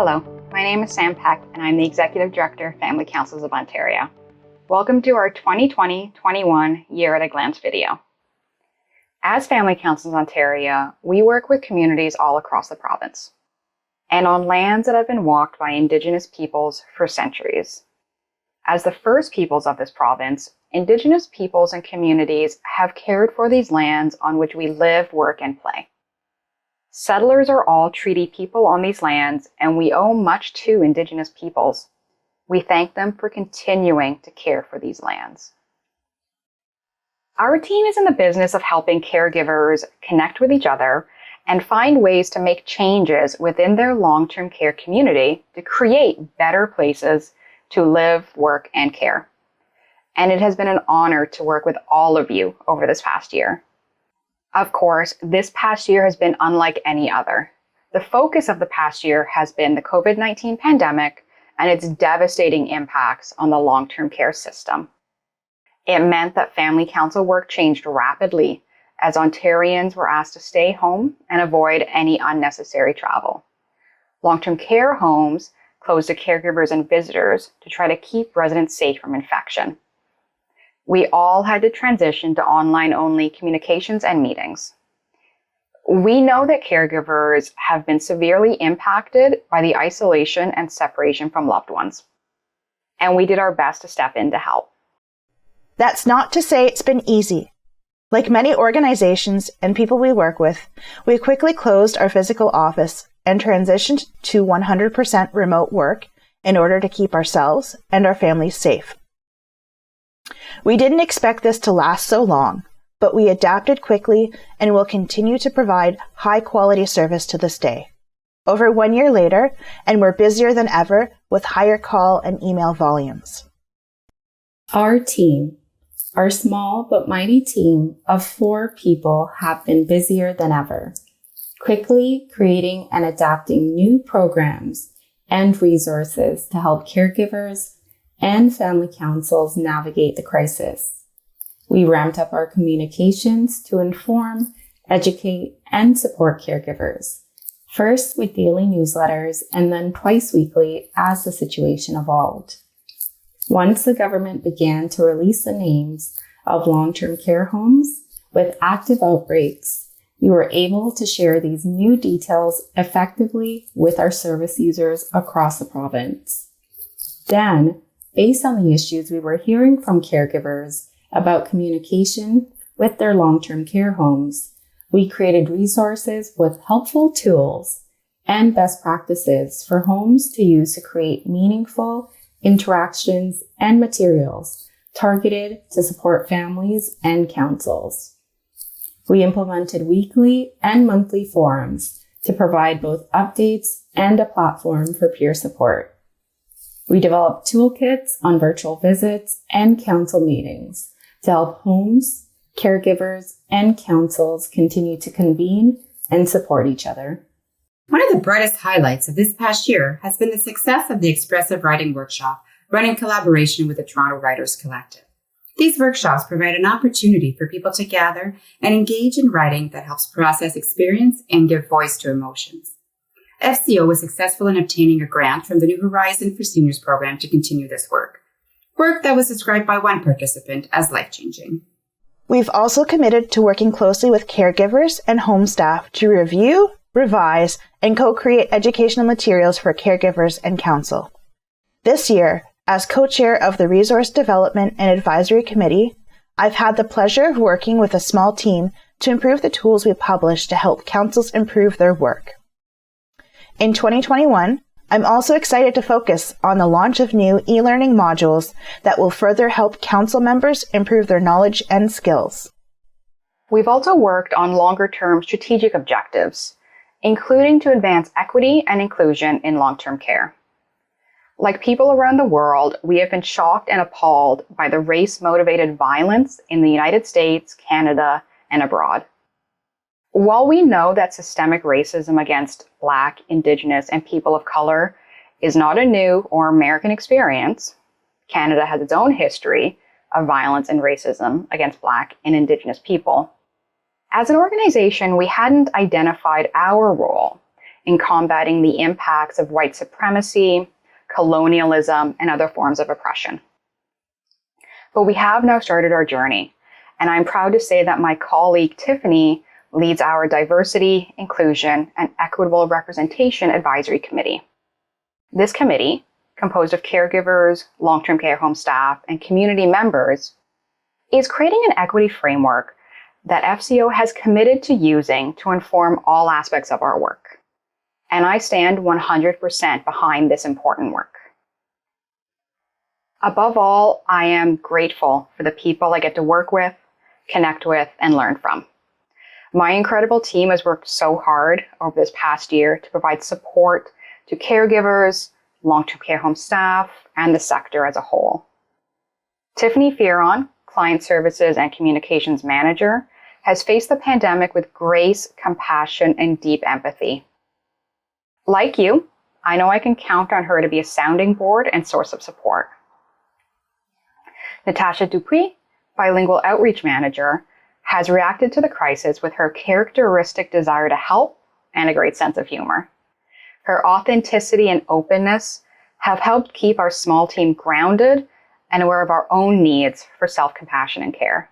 Hello, my name is Sam Peck, and I'm the Executive Director of Family Councils of Ontario. Welcome to our 2020-21 Year at a Glance video. As Family Councils of Ontario, we work with communities all across the province and on lands that have been walked by Indigenous peoples for centuries. As the first peoples of this province, Indigenous peoples and communities have cared for these lands on which we live, work, and play. Settlers are all treaty people on these lands, and we owe much to Indigenous peoples. We thank them for continuing to care for these lands. Our team is in the business of helping caregivers connect with each other and find ways to make changes within their long-term care community to create better places to live, work, and care. And it has been an honor to work with all of you over this past year. Of course, this past year has been unlike any other. The focus of the past year has been the COVID-19 pandemic and its devastating impacts on the long-term care system. It meant that family council work changed rapidly as Ontarians were asked to stay home and avoid any unnecessary travel. Long-term care homes closed to caregivers and visitors to try to keep residents safe from infection. We all had to transition to online-only communications and meetings. We know that caregivers have been severely impacted by the isolation and separation from loved ones, and we did our best to step in to help. That's not to say it's been easy. Like many organizations and people we work with, we quickly closed our physical office and transitioned to 100% remote work in order to keep ourselves and our families safe. We didn't expect this to last so long, but we adapted quickly and will continue to provide high-quality service to this day. Over 1 year later, and we're busier than ever with higher call and email volumes. Our team, our small but mighty team of 4 people, have been busier than ever, quickly creating and adapting new programs and resources to help caregivers and family councils navigate the crisis. We ramped up our communications to inform, educate, and support caregivers, first with daily newsletters and then twice weekly as the situation evolved. Once the government began to release the names of long-term care homes with active outbreaks, we were able to share these new details effectively with our service users across the province. Then, based on the issues we were hearing from caregivers about communication with their long-term care homes, we created resources with helpful tools and best practices for homes to use to create meaningful interactions and materials targeted to support families and councils. We implemented weekly and monthly forums to provide both updates and a platform for peer support. We developed toolkits on virtual visits and council meetings to help homes, caregivers, and councils continue to convene and support each other. One of the brightest highlights of this past year has been the success of the Expressive Writing Workshop run in collaboration with the Toronto Writers Collective. These workshops provide an opportunity for people to gather and engage in writing that helps process experience and give voice to emotions. FCO was successful in obtaining a grant from the New Horizon for Seniors program to continue this work that was described by one participant as life-changing. We've also committed to working closely with caregivers and home staff to review, revise, and co-create educational materials for caregivers and council. This year, as co-chair of the Resource Development and Advisory Committee, I've had the pleasure of working with a small team to improve the tools we publish to help councils improve their work. In 2021, I'm also excited to focus on the launch of new e-learning modules that will further help council members improve their knowledge and skills. We've also worked on longer-term strategic objectives, including to advance equity and inclusion in long-term care. Like people around the world, we have been shocked and appalled by the race-motivated violence in the United States, Canada, and abroad. While we know that systemic racism against Black, Indigenous, and people of color is not a new or American experience, Canada has its own history of violence and racism against Black and Indigenous people. As an organization, we hadn't identified our role in combating the impacts of white supremacy, colonialism, and other forms of oppression. But we have now started our journey, and I'm proud to say that my colleague Tiffany leads our Diversity, Inclusion, and Equitable Representation Advisory Committee. This committee, composed of caregivers, long-term care home staff, and community members, is creating an equity framework that FCO has committed to using to inform all aspects of our work. And I stand 100% behind this important work. Above all, I am grateful for the people I get to work with, connect with, and learn from. My incredible team has worked so hard over this past year to provide support to caregivers, long-term care home staff, and the sector as a whole. Tiffany Fearon, Client Services and Communications Manager, has faced the pandemic with grace, compassion, and deep empathy. Like you, I know I can count on her to be a sounding board and source of support. Natasha Dupuis, Bilingual Outreach Manager, has reacted to the crisis with her characteristic desire to help and a great sense of humor. Her authenticity and openness have helped keep our small team grounded and aware of our own needs for self-compassion and care.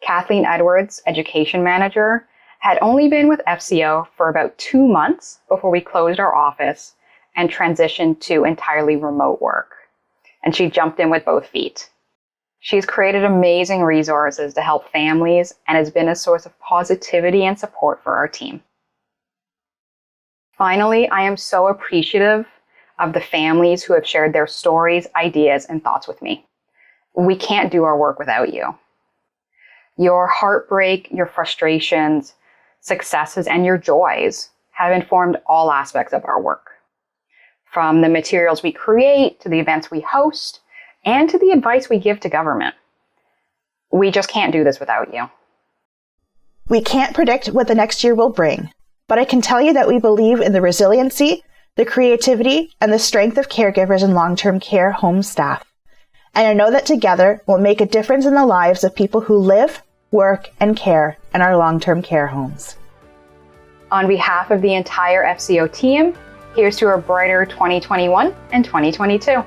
Kathleen Edwards, Education Manager, had only been with FCO for about 2 months before we closed our office and transitioned to entirely remote work. And she jumped in with both feet. She's created amazing resources to help families and has been a source of positivity and support for our team. Finally, I am so appreciative of the families who have shared their stories, ideas, and thoughts with me. We can't do our work without you. Your heartbreak, your frustrations, successes, and your joys have informed all aspects of our work. From the materials we create, to the events we host, and to the advice we give to government. We just can't do this without you. We can't predict what the next year will bring, but I can tell you that we believe in the resiliency, the creativity, and the strength of caregivers and long-term care home staff. And I know that together we'll make a difference in the lives of people who live, work, and care in our long-term care homes. On behalf of the entire FCO team, here's to a brighter 2021 and 2022.